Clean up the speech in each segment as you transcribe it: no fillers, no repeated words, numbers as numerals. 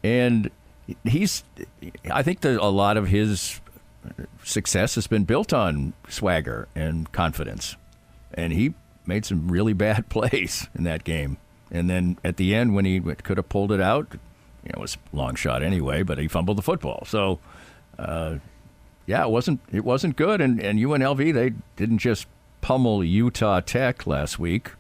And I think that a lot of his success has been built on swagger and confidence. And he made some really bad plays in that game. And then at the end, when he could have pulled it out, it was a long shot anyway, but he fumbled the football. So, it wasn't good. And UNLV, they didn't just pummel Utah Tech last week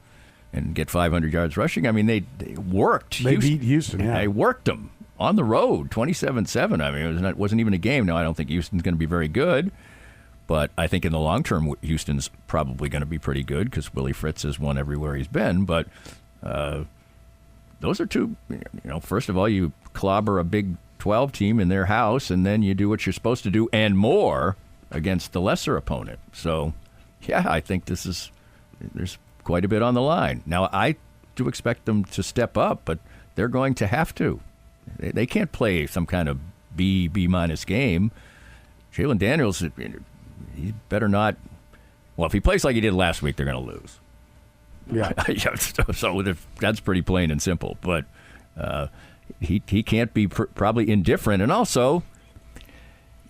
and get 500 yards rushing. I mean, they worked. They beat Houston, yeah. They worked them on the road, 27-7. I mean, it wasn't even a game. Now, I don't think Houston's going to be very good. But I think in the long term, Houston's probably going to be pretty good because Willie Fritz has won everywhere he's been. But those are two, first of all, you clobber a Big 12 team in their house, and then you do what you're supposed to do and more against the lesser opponent. So, I think there's quite a bit on the line. Now, I do expect them to step up, but they're going to have to. They can't play some kind of B-minus game. Jalen Daniels, he better not. Well, if he plays like he did last week, they're going to lose. Yeah. So that's pretty plain and simple. But he can't be probably indifferent. And also,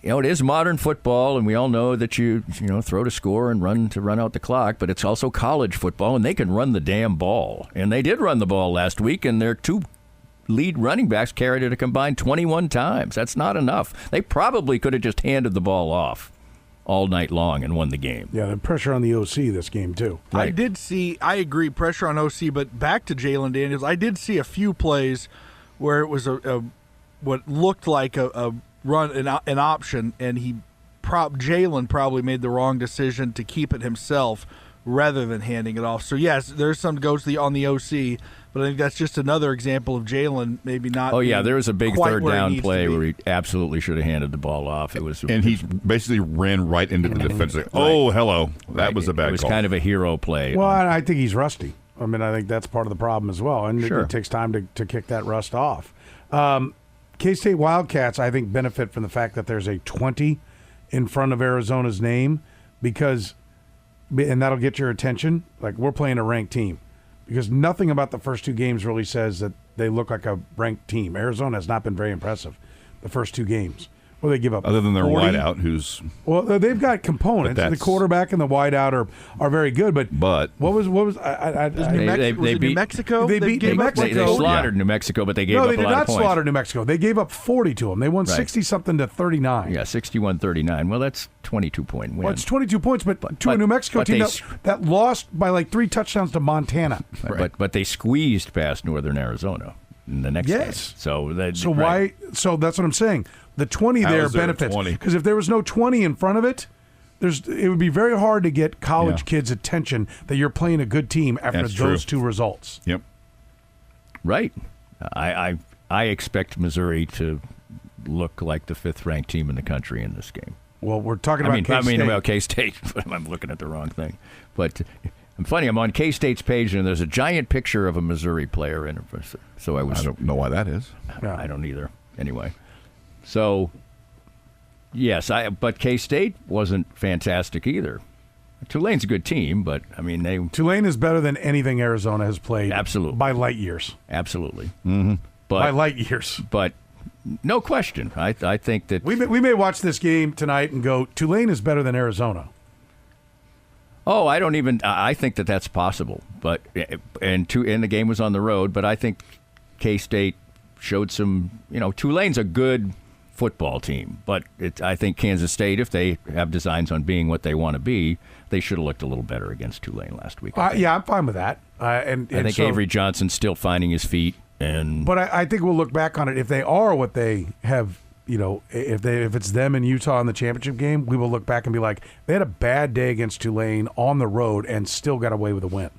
it is modern football, and we all know that you throw to score and run out the clock. But it's also college football, and they can run the damn ball. And they did run the ball last week, and their two lead running backs carried it a combined 21 times. That's not enough. They probably could have just handed the ball off all night long and won the game. Yeah, the pressure on the OC this game, too. Right. I agree, pressure on OC, but back to Jalen Daniels, I did see a few plays where it was what looked like a run, an option, and Jalen probably made the wrong decision to keep it himself rather than handing it off. So, yes, there's some goes on the OC, but I think that's just another example of Jalen maybe not. Oh, yeah, there was a big third down play where he absolutely should have handed the ball off. And he basically ran right into the defense. Like, oh, hello. That was a bad call. It was kind of a hero play. Well, I think he's rusty. I mean, I think that's part of the problem as well. And sure. It takes time to kick that rust off. K-State Wildcats, I think, benefit from the fact that there's a 20 in front of Arizona's name and that'll get your attention. Like, we're playing a ranked team. Because nothing about the first two games really says that they look like a ranked team. Arizona has not been very impressive the first two games. Well, they give up other than their 40. wideout, who's they've got components. The quarterback and the wideout are very good. But what was they beat New Mexico? They beat New Mexico. They slaughtered New Mexico, but they gave up a lot of points. No, they did not slaughter New Mexico. They gave up 40 to them. They won 60-something to 39. Yeah, 61-39. Well, that's 22-point win. Well, it's 22 points, but to a New Mexico team that lost by like 3 touchdowns to Montana. Right. But they squeezed past Northern Arizona in the next game. So why? So that's what I'm saying. The 20 there benefits because if there was no 20 in front of it, it would be very hard to get college kids' attention that you're playing a good team after those two results. Yep. Right. I expect Missouri to look like the 5th-ranked team in the country in this game. Well, we're talking about K-State. about K-State, but I'm looking at the wrong thing. But I'm on K-State's page, and there's a giant picture of a Missouri player in it. So I don't know why that is. I don't either. Anyway. So, yes, but K-State wasn't fantastic either. Tulane's a good team, but, Tulane is better than anything Arizona has played. Absolutely. By light years. Absolutely. Mm-hmm. By light years. But no question. I think that... We may watch this game tonight and go, Tulane is better than Arizona. Oh, I think that that's possible. But and the game was on the road, but I think K-State showed some, Tulane's a good football team, but I think Kansas State, if they have designs on being what they want to be, they should have looked a little better against Tulane last week. I'm fine with that. I think Avery Johnson's still finding his feet. But I think we'll look back on it. If they are what they have, if it's them in Utah in the championship game, we will look back and be like, they had a bad day against Tulane on the road and still got away with a win.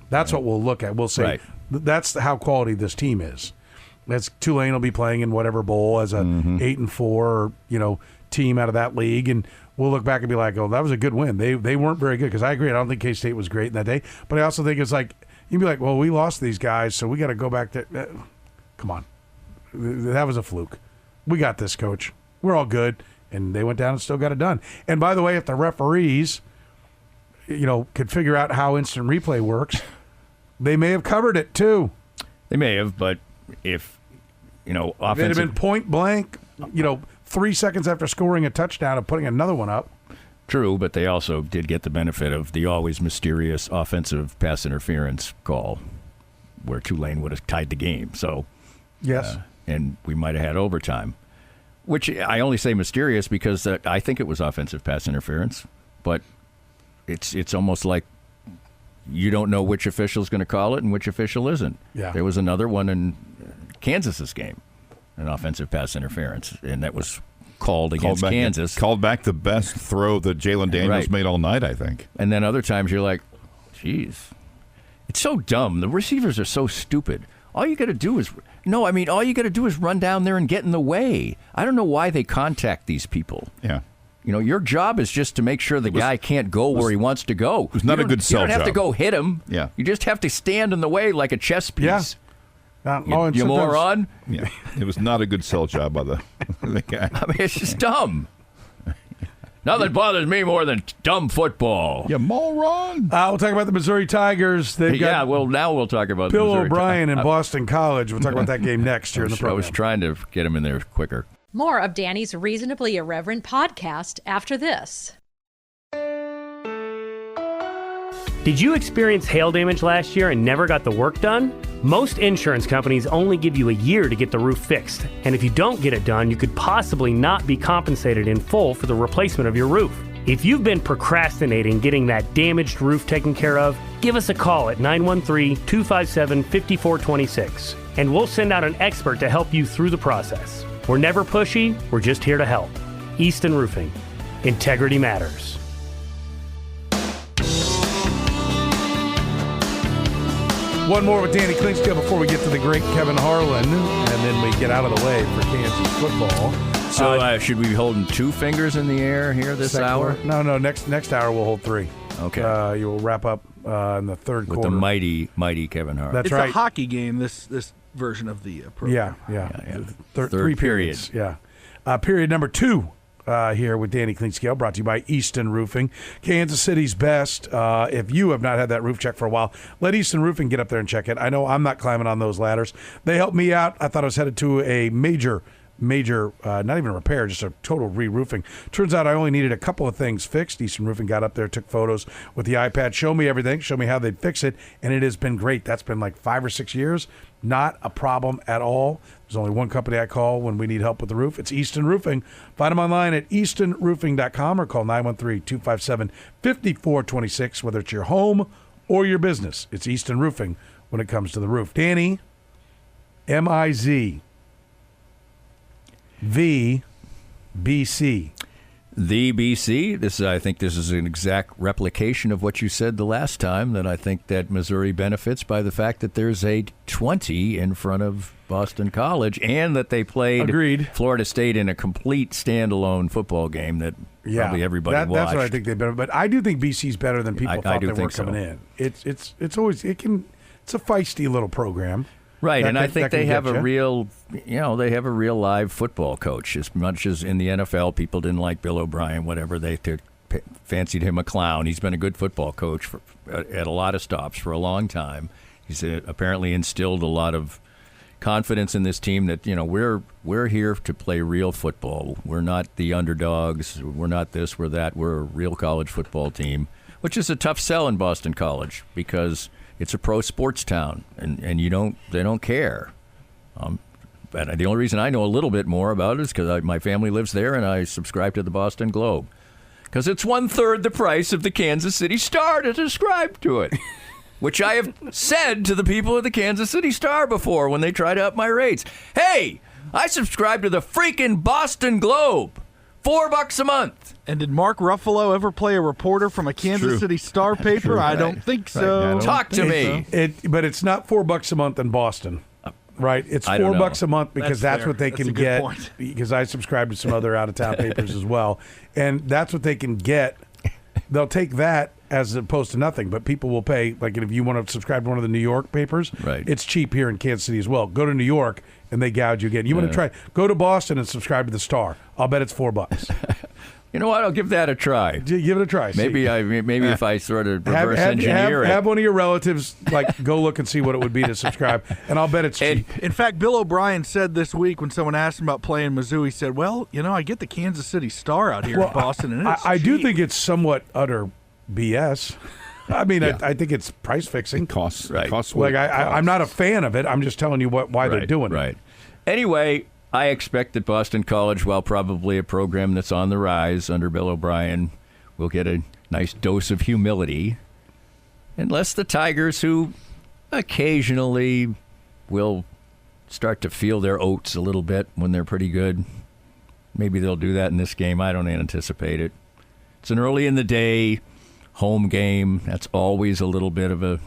That's what we'll look at. We'll say that's how quality this team is. That's Tulane will be playing in whatever bowl as a 8-4, team out of that league, and we'll look back and be like, "Oh, that was a good win." They weren't very good because I agree. I don't think K-State was great in that day, but I also think it's like you'd be like, "Well, we lost these guys, so we got to go back to." Come on, that was a fluke. We got this, coach. We're all good, and they went down and still got it done. And by the way, if the referees, could figure out how instant replay works, they may have covered it too. They may have, but if you know, They'd have offensive. been point blank, 3 seconds after scoring a touchdown and putting another one up. True, but they also did get the benefit of the always mysterious offensive pass interference call where Tulane would have tied the game. So, Yes. and we might have had overtime, which I only say mysterious because I think it was offensive pass interference, but it's almost like you don't know which official's going to call it and which official isn't. Yeah. There was another one in Kansas's game, an offensive pass interference, and that was called against Kansas. Called back the best throw that Jalen Daniels Right. made all night, I think. And then other times you're like, geez, it's so dumb. The receivers are so stupid. All you got to do is run down there and get in the way. I don't know why they contact these people. Yeah. You know, your job is just to make sure the guy can't go where he wants to go. It was not a good sell You don't have to job. go hit him. Yeah. You just have to stand in the way like a chess piece. Yeah. You sometimes- moron. Yeah. It was not a good sell job by the guy. I mean, it's just dumb. Nothing bothers me more than dumb football. You moron. We'll talk about the Missouri Tigers. They've Yeah, got well, now we'll talk about Bill Missouri. O'Brien in Boston College. We'll talk about that game next here in the I program. was trying to get him in there quicker. More of Danny's Reasonably Irreverent podcast after this. Did you experience hail damage last year and never got the work done? Most insurance companies only give you a year to get the roof fixed. And if you don't get it done, you could possibly not be compensated in full for the replacement of your roof. If you've been procrastinating getting that damaged roof taken care of, give us a call at 913-257-5426. And we'll send out an expert to help you through the process. We're never pushy, we're just here to help. Easton Roofing. Integrity matters. One more with Danny Klingscale before we get to the great Kevin Harlan, and then we get out of the way for Kansas football. So should we be holding two fingers in the air here this Second hour? quarter? No. Next hour we'll hold three. Okay. You will wrap up in the third With quarter. the mighty Kevin Hart. That's It's right. a hockey game, this version of the program. Yeah. Third Three period. periods. Yeah. Period number 2 here with Danny Klingscale, brought to you by Easton Roofing, Kansas City's best. If you have not had that roof check for a while, let Easton Roofing get up there and check it. I know I'm not climbing on those ladders. They helped me out. I thought I was headed to a major, not even a repair, just a total re-roofing. Turns out I only needed a couple of things fixed. Easton Roofing got up there, took photos with the iPad, show me everything, show me how they'd fix it, and it has been great. That's been like 5 or 6 years. Not a problem at all. There's only one company I call when we need help with the roof. It's Easton Roofing. Find them online at eastonroofing.com or call 913-257-5426, whether it's your home or your business. It's Easton Roofing when it comes to the roof. Danny, MIZ. VBC. The BC. I think this is an exact replication of what you said the last time, that I think that Missouri benefits by the fact that there's a 20 in front of Boston College, and that they played Agreed. Florida State in a complete standalone football game that probably everybody watched. That's what I think they better. But I do think BC's better than people I thought do they were think so. coming in. It's a feisty little program. Right, That and can- I think that can they have get a ya. real, they have a real live football coach. As much as in the NFL, people didn't like Bill O'Brien, whatever, they fancied him a clown. He's been a good football coach at a lot of stops for a long time. He's apparently instilled a lot of confidence in this team that, we're here to play real football. We're not the underdogs. We're not this, we're that. We're a real college football team, which is a tough sell in Boston College because it's a pro sports town, and they don't care. But the only reason I know a little bit more about it is because my family lives there, and I subscribe to the Boston Globe. Because it's 1/3 the price of the Kansas City Star to subscribe to it, which I have said to the people at the Kansas City Star before when they try to up my rates. Hey, I subscribe to the freaking Boston Globe. $4 a month. And did Mark Ruffalo ever play a reporter from a Kansas True. City Star paper? True. I don't think so. Right. I don't Talk to me. But it's not $4 a month in Boston, right? It's I don't know. $4 a month because That's that's fair. what they That's can a good get. point. Because I subscribe to some other out of town papers as well, and that's what they can get. They'll take that as opposed to nothing, but people will pay. Like if you want to subscribe to one of the New York papers, Right. It's cheap here in Kansas City as well. Go to New York and they gouge you again. You want to try? Go to Boston and subscribe to the Star. I'll bet it's $4. You know what? I'll give that a try. Give it a try. Maybe if I sort of reverse engineer it. Have one of your relatives go look and see what it would be to subscribe, and I'll bet it's cheap. In fact, Bill O'Brien said this week when someone asked him about playing Mizzou, he said, "Well, I get the Kansas City Star out here in Boston, and it's I do cheap." think it's somewhat utter BS. I mean, I think it's price fixing. It costs. Right. It costs what it costs. I'm not a fan of it. I'm just telling you why they're doing it. Right. Anyway, I expect that Boston College, while probably a program that's on the rise under Bill O'Brien, will get a nice dose of humility. Unless the Tigers, who occasionally will start to feel their oats a little bit when they're pretty good, maybe they'll do that in this game. I don't anticipate it. It's an early in the day home game. That's always a little bit of a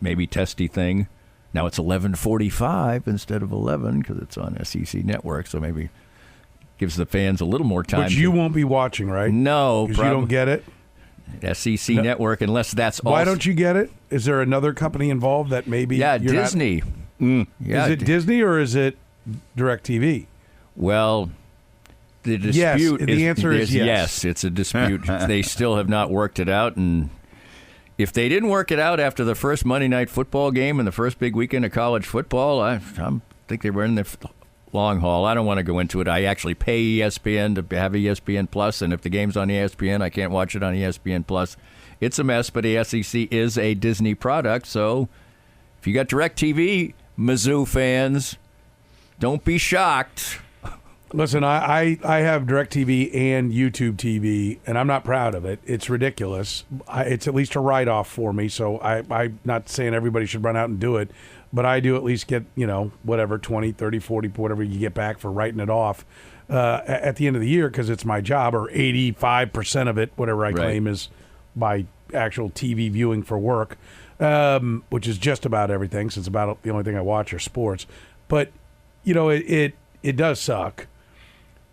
maybe testy thing. Now it's 11:45 instead of 11 because it's on SEC Network, so maybe gives the fans a little more time. But you won't be watching, right? No, because you don't get it. SEC Network, unless that's why don't you get it? Is there another company involved that maybe? Yeah, you're Disney. Not, yeah, is it Disney or is it DirecTV? Well, the dispute. Yes, the answer is yes. Yes, it's a dispute. They still have not worked it out, and if they didn't work it out after the first Monday Night Football game and the first big weekend of college football, I think they were in the long haul. I don't want to go into it. I actually pay ESPN to have ESPN Plus, and if the game's on ESPN, I can't watch it on ESPN Plus. It's a mess, but the SEC is a Disney product, so if you got DirecTV, Mizzou fans, don't be shocked. Listen, I have DirecTV and YouTube TV, and I'm not proud of it. It's ridiculous. It's at least a write-off for me, so I'm not saying everybody should run out and do it, but I do at least get, whatever, 20, 30, 40, whatever you get back for writing it off at the end of the year because it's my job, or 85% of it, whatever I claim is my actual TV viewing for work, which is just about everything since about the only thing I watch are sports. But, it does suck.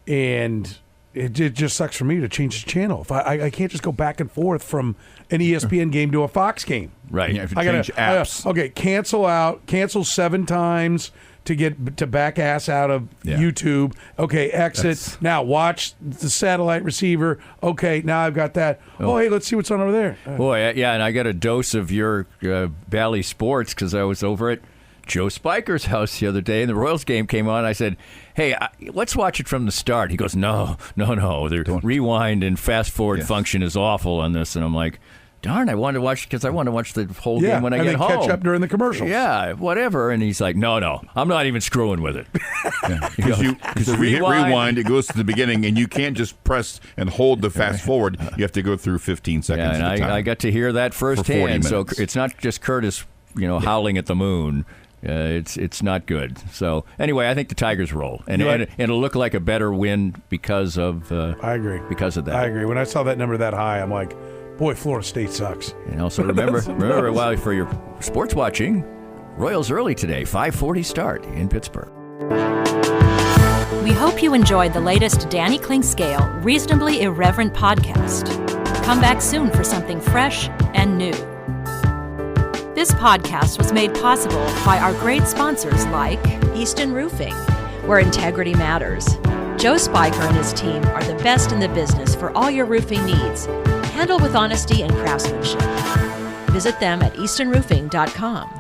And it just sucks for me to change the channel. If I can't just go back and forth from an ESPN game to a Fox game. Right. You have to change apps. Okay, cancel 7 times to get to back ass out of YouTube. Okay, exit. Now watch the satellite receiver. Okay, now I've got that. Oh, hey, let's see what's on over there. Boy, yeah, and I got a dose of your Bally Sports because I was over at Joe Spiker's house the other day, and the Royals game came on. I said, hey, let's watch it from the start. He goes, no. The rewind and fast forward function is awful on this. And I'm like, darn, I wanted to watch it because I want to watch the whole game when I get home. Catch up during the commercials. Yeah, whatever. And he's like, no, I'm not even screwing with it. Because you hit rewind, it goes to the beginning, and you can't just press and hold the fast forward. You have to go through 15 seconds and at a time. I got to hear that firsthand. So it's not just Curtis, howling at the moon. It's not good. So anyway, I think the Tigers roll, and it'll look like a better win because of. I agree. Because of that, I agree. When I saw that number that high, I'm like, boy, Florida State sucks. And also remember, while for your sports watching, Royals early today, 5:40 start in Pittsburgh. We hope you enjoyed the latest Danny Klingscale Reasonably Irreverent podcast. Come back soon for something fresh and new. This podcast was made possible by our great sponsors like Easton Roofing, where integrity matters. Joe Spiker and his team are the best in the business for all your roofing needs, handled with honesty and craftsmanship. Visit them at eastonroofing.com.